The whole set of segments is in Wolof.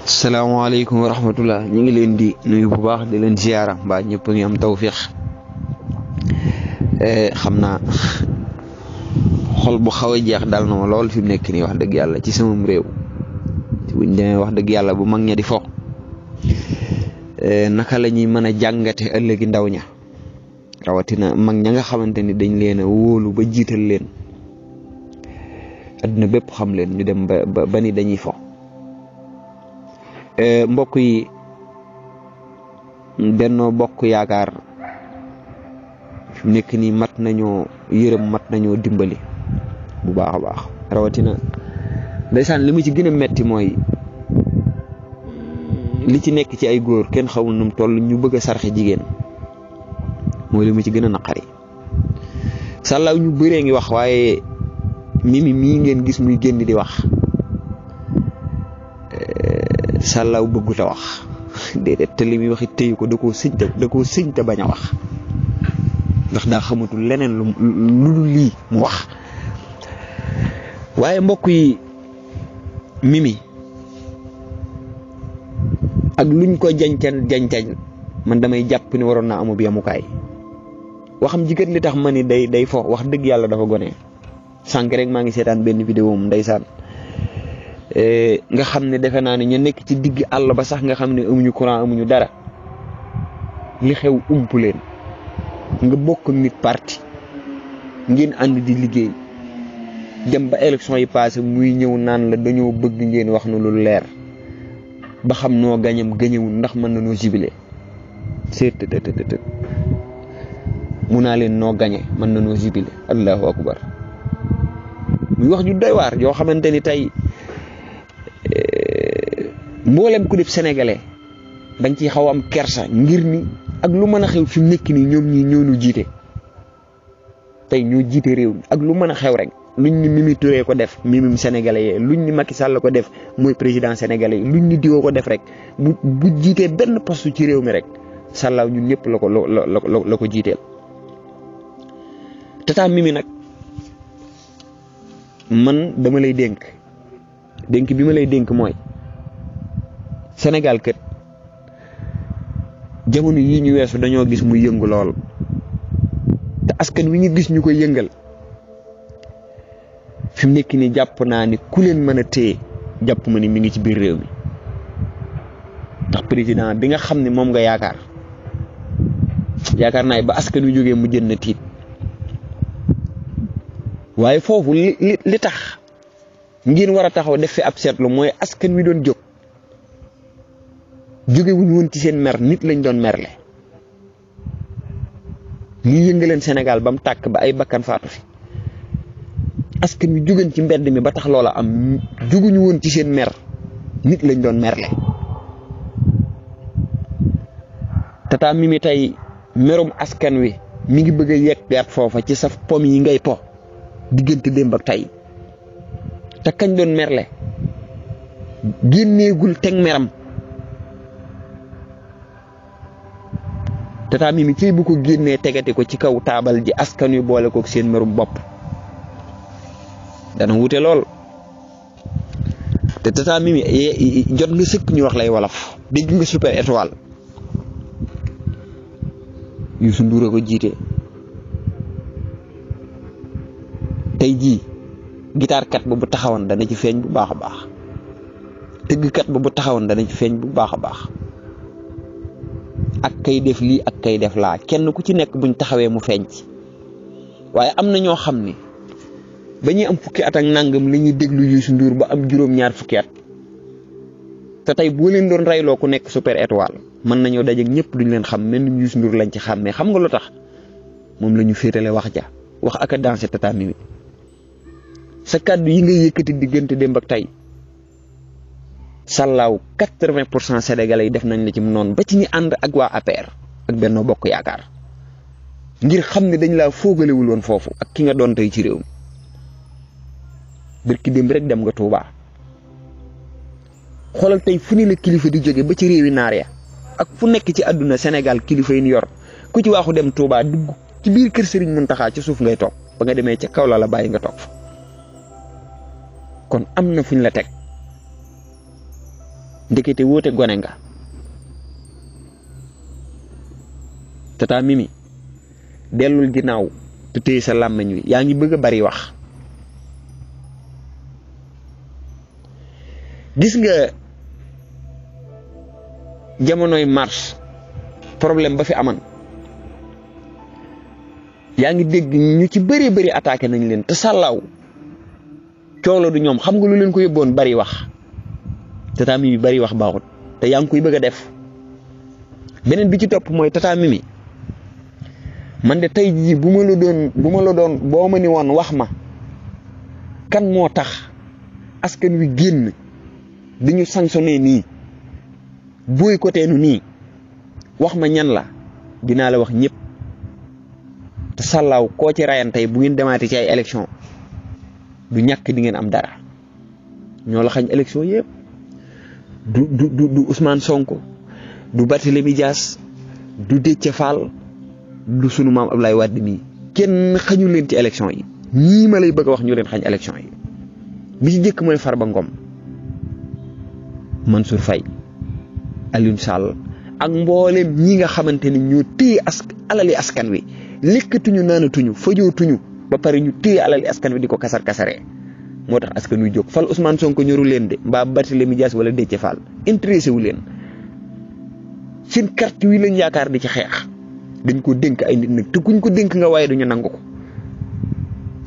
salaamaaleykum wa rahmatullah ñu ngi leen di nuyu bu baax di leen ziara mbaa ñëpp ngi am tawfiq xam naa xol bu xaw a jeex dal na ma lool fi mu nekk nii wax dëgg yàlla ci sama réew buñ demee wax dëgg yàlla bu mag ña di fo naka la ñuy mën a jàngate ëllëgi ndaw ña rawatina mag ña nga xamante ni dañ leen a wóolu ba jiital leen adduna bépp xam leen ñu dem ba ni dañuy fo. mbokk yi Benno Bokk Yaakaar fi mu nekk nii mat nañoo yërëm mat nañoo dimbali bu baax a baax rawatina ndeysaan li mu ci gën a metti mooy li ci nekk ci ay góor kenn xamul nu mu toll ñu bëgg a sarxe jigéen mooy li mu ci gën a naqari sàllaaw ñu bëree ngi wax waaye Mimi mii ngeen gis muy génn di wax sàllaaw bëggut a wax déedéet te li muy waxi téyu ko da koo sëñ te bañ a wax ndax daa xamatul leneen lu dul lii mu wax. waaye mbokk yi Mimi ak luñ ko jañcañ man damay jàpp ni waroon naa amub yamukaay waxam jigéen li tax ma ni day fo wax dëgg yàlla dafa gone. sànq rek maa ngi seetaan benn vidéo moom ndeysaan nga xam ne defe naa ne ñu nekk ci digg àll ba sax nga xam ne amuñu courant amuñu dara li xew ump leen nga bokk nit parti ngeen ànd di liggéey dem ba élection yi passé muy ñëw naan la dañoo bëgg ngeen wax na lu leer ba xam noo gañam gañewul ndax mën na noo jibile seet mu naa leen noo gañe mën na noo jibile allahu akbar muy wax ju doy waar yoo xamante ni tey mboolem ku def sénégalais dañ ciy xaw am kersa ngir ni ak lu mën a xew fi mu nekk nii ñoom ñii ñoo ñu jiite tey ñoo jiite réew mi ak lu mën a xew rek luñ ni Mimi Touré ko def Mimi sénégalais yee luñ ni Macky Sall ko def mooy président sénégalais yi luñ ni diwoo ko def rek bu jiitee benn poste ci réew mi rek sàllaaw ñun ñëpp la ko jiiteel. tata Mimi nag man dama lay dénk bi ma lay dénk mooy Sénégal kët jamono yii ñu weesu dañoo gis muy yëngu lool te askan wi ñu gis ñu koy yëngal fi mu nekk nii jàpp naa ni ku leen mën a téye jàpp ma ni mi ngi ci biir réew mi ndax président bi nga xam ne moom nga yaakaar naa ba askan wi jógee mu jën na tiit waaye foofu li tax ngeen war a taxaw def fi ab seetlu mooy askan wi doon jóge wuñ woon ci seen mer nit lañ doon merle ñu yëngaleen Sénégal ba mu tàkk ba ay bakkan faatu fi askan wi jógeen ci mbedd mi ba tax loola am jóguñu woon ci seen mer nit lañ doon merle. tata Mimi tey merum askan wi mi ngi bëgg a yeggaat foofa ci saf pom yi ngay po diggante démb ak tey te kañ doon merle génneegul teg meram tata Mimi ci bu ko génnee tegati ko ci kaw taabal ji askan wi boole kook seen merum bopp dana wute lool te tata Mimi jot nga sëkk ñu wax lay wolof dégg nga Super Étoile Youssou Ndour a ko jiite tey jii guitare kat ba bu taxawoon dana ci feeñ bu baax a baax tëgg kat ba bu taxawoon dana ci feeñ bu baax a baax ak kay def lii ak kay def laa kenn ku ci nekk buñ taxawee mu feeñ ci waaye am na ñoo xam ni ba ñuy am fukki at ak nangam la ñuy déglu Youssou Ndour ba am juróom-ñaar fukki at te tey boo leen doon reyloo ku nekk Super Étoile mën nañoo dajeeg ñëpp duñ leen xam mel ni Youssou Ndour lañ ci xàmmee xam nga lu tax moom la ñu féetale wax ja wax ak a dansé tata Mimi sa kàddu yi nga yëkkati diggante démb ak tey sàllaaw 80% sénégalais yi def nañ la ci mu noonu ba ci ñi ànd ak waa APR ak Benno Bokk Yaakaar ngir xam ne dañ laa foogalewul woon foofu ak ki nga doon tey ci réew mi bërki démb rek dem nga Touba xoolal tey fu ni la kilifa di jóge ba ci réewi naar ya ak fu nekk ci àdduna Sénégal kilifa yi ñu yor ku ci waaxu dem Touba dugg ci biir kër Serigne Mountakha ci suuf ngay toog ba nga demee ca kaw la bàyyi nga toog fa kon am na fuñ la teg ndekete woote gone nga. Tata Mimi dellul ginnaaw te téye sa làmmiñ wi yaa ngi bëgg a bari wax. gis nga jamonoy mars problème ba fi aman yaa ngi dégg ñu ci bëri attaqué nañ leen te sàllaaw coolo du ñoom xam nga lu leen ko yóbboon bari wax. Tata Mimi bari wax baaxut te yaa ngi koy bëgg a def. beneen bi ci topp mooy Tata Mimi man de tey jii bu ma la doon boo ma ni woon wax ma kan moo tax askan wi génn di ñu sanctionné nii boycotté nu nii wax ma ñan la dinaa la wax ñëpp te sàllaaw koo ci rayantey bu ngeen demaatee ci ay élection du ñàkk di ngeen am dara. ñoo la xañ élection yëpp du Ousmane Sonko du Barthélémy Dias du Déthié Fall du sunu maam Abdoulaye Wade mii kenn xañu leen ci élection yi. ñii ma lay bëgg a wax ñu leen xañ élection yi bi ci jëkk mooy Farba Ngom, Mansour Faye, Alioune Sall ak mboolem ñi nga xamante ni ñoo téye alali askan wi lekkatuñu naanatuñu fajootuñu ba pare ñu téye alali askan wi di ko kasaree moo tax askan wi jóg fal Ousmane Sonko ñoru leen de mbaa Barthélémy Dias wala Déthié Fall intéressé wu leen seen carte wi lañ yaakaar di ci xeex dañ ko dénk ay nit nag te kuñ ko dénk nga waaye duñu nangu ko.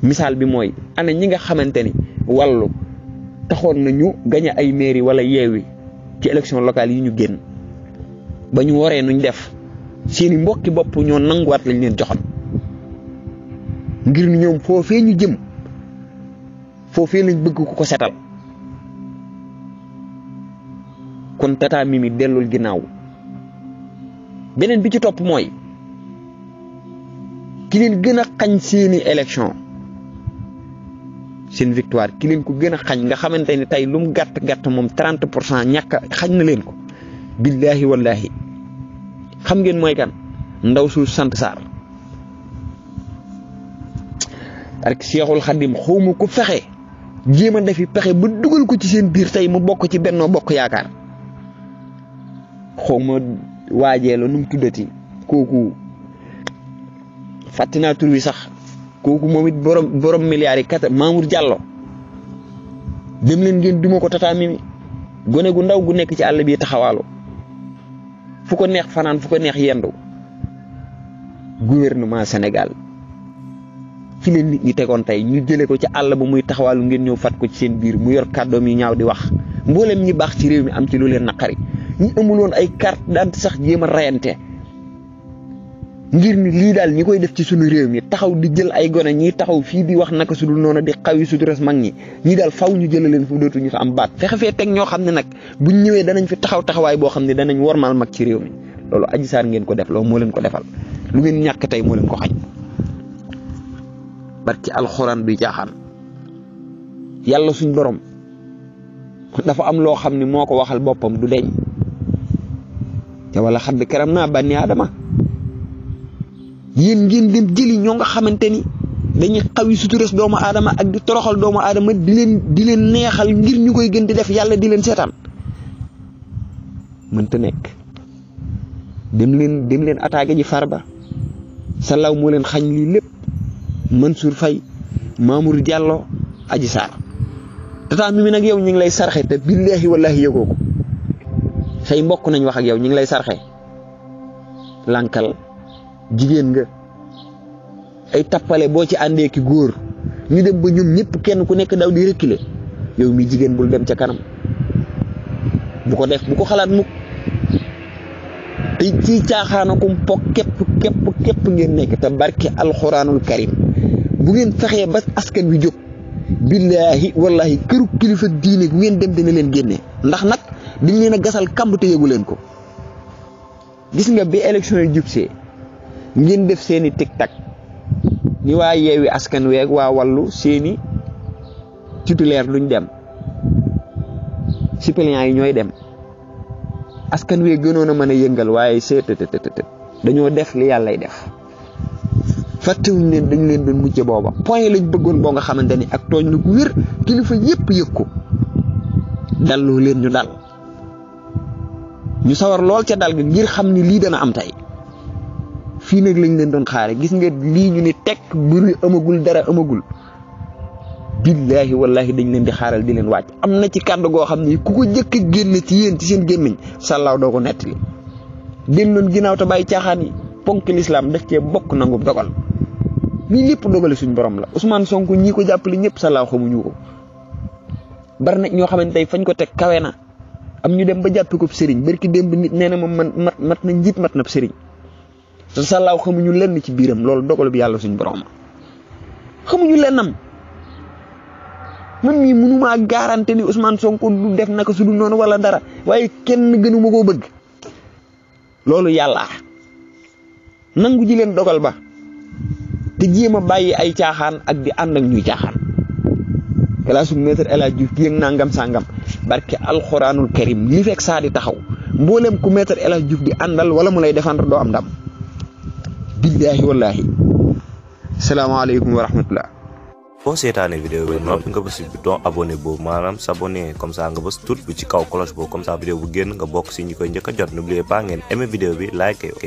misaal bi mooy ana ñi nga xamante ni wàllu taxoon nañu gañe ay mairie wala yeewi ci élection locale yi ñu génn ba ñu waree nuñ def seeni mbokki bopp ñoo nanguwaat lañ leen joxoon ngir ni ñoom foofee ñu jëm foofee lañ bëgg ko setal. kon Tata Mimi dellul ginnaaw. beneen bi ci topp mooy ki leen gën a xañ seeni élection seen victoire ki leen ko gën a xañ nga xamante ni tey lu mu gàtt moom 30% ñàkk xañ na leen ko billaahi wallaahi xam ngeen mooy kan ndaw su sant Sarr ak Seexul Xadim xawma ko fexe jéem a defi pexe ba dugal ko ci seen biir tey mu bokk ci Benno Bokk Yaakaar xawma waajee la nu mu tuddati kooku fàtte naa tur wi sax kooku moom it borom milliards yi kat Mamour Diallo dem leen ngeen duma ko Tata Mimi gone gu ndaw gu nekk ci àll bi taxawaalu fu ko neex fanaan fu ko neex yendu. gouvernement Sénégal fi leen nit ñi tegoon tey ñu jëlee ko ci àll ba muy taxawaalu ngeen ñëw fat ko ci seen biir mu yor kàddoom yi ñaaw di wax mboolem ñi baax ci réew mi am ci lu leen naqari ñi amuloon ay carte daan sax jéem a rayante ngir ni lii daal ñi koy def ci suñu réew mi taxaw di jël ay gone ñi taxaw fii di wax naka su dul noonu di xawi su res mag ñi daal faw ñu jëlee leen fu dootuñu fa am baat fexe fee teg ñoo xam ne nag buñ ñëwee danañ fi taxawaay boo xam ne danañ wormaal mag ci réew mi loolu Adji Sarr ngeen ko def loolu moo leen ko defal lu ngeen ñàkk tey moo leen ko xañ barki alxuraan bi jaaxaan yàlla suñ borom dafa am loo xam ne moo ko waxal boppam du deñ te wala xadd karam naa bànni aadama yéen ngeen dem jëli ñoo nga xamante ni dañuy xawi sutures doomu aadama ak di toroxal doomu aadama di leen neexal ngir ñu koy gën di def yàlla di leen seetaan mënta nekk dem leen attaqué ji Farba Salaw moo leen xañ lii lépp Mansour Faye Mamour Diallo Adji Sarr Tata Mimi nag yow ñu ngi lay sarxe te billaahi wallaahi yëgoo ko say mbokk nañ wax ak yow ñu ngi lay sarxe lankal jigéen nga ay tappale boo ci àndee ki góor ñu dem ba ñoom ñëpp kenn ku nekk daw di reculer yow mi jigéen bul dem ca kanam bu ko def bu ko xalaat mukk te ci caaxaanakum po képp ngeen nekk te barke alxuraanul karim bu ngeen fexee ba askan wi jóg billaahi wallaahi këru kilifa diine bu ngeen dem dina leen génne ndax nag dañ leen a gasal kamb te yëgu leen ko. gis nga bi élection yi jubsee ngeen def seeni tic-tac ni waa Yewwi Askan Wi ak waa Wallu seeni titulaire duñ dem suppléants yi ñooy dem askan wi gënoon a mën a yëngal waaye dañoo def li yàllay def fàttewuñ leen dañ leen doon mujje booba point lañ bëggoon boo nga xamante ni ak tooñ lu ko wér kilifa yépp yëg ko dalloo leen ñu dal ñu sawar lool ca dal ga ngir xam ni lii dana am tey fii nag lañ leen doon xaare gis nga lii ñu ni tekk buri amagul dara amagul billaahi wallaahi dañ leen di xaaral di leen wàcc am na ci kàddu goo xam ni ku ko jëkk a génn ci yéen ci seen gémmiñ sàllaaw doo ko nettali delloon ginnaaw te bàyyi caaxaan yi ponk lislaam daf cee bokk nangu dogal lii lépp dogale suñ borom la Ousmane Sonko ñii ko jàppale ñëpp sàllaaw xamuñu ko bari na ñoo xamante tey fañ ko teg kawe na am ñu dem ba jàppe ko sëriñ barki démb nit nee na moom mat na njiit mat na sëriñ te sàllaaw xamuñu lenn ci biiram loolu dogal bi yàlla suñ borom xamuñu lennam man mii mënumaa garanté ni Ousmane Sonko du def naka su dul noonu wala dara waaye kenn gënuma koo bëgg loolu yàlla nangu ji leen dogal ba te jéem a bàyyi ay caaxaan ak di ànd ak ñuy caaxaan kalaasu maître El Hadji Diouf gi ak nangam sangam barke alxuraanul karim li fekk saa di taxaw mboolem ku maître El Hadji Diouf di àndal wala mu lay défendre doo am ndam billaahi wallaahi salaamaaleykum wa rahmatullah. boo seetaanee vidéo bi noppi nga bës bouton abonné boobu maanaam s'abonner comme ça nga bës tout bu ci kaw cloche boobu comme ça vidéo bu génn nga bokk si ñi koy njëkk a jot n'oubliez pas ngeen aimer vidéo bi like ok.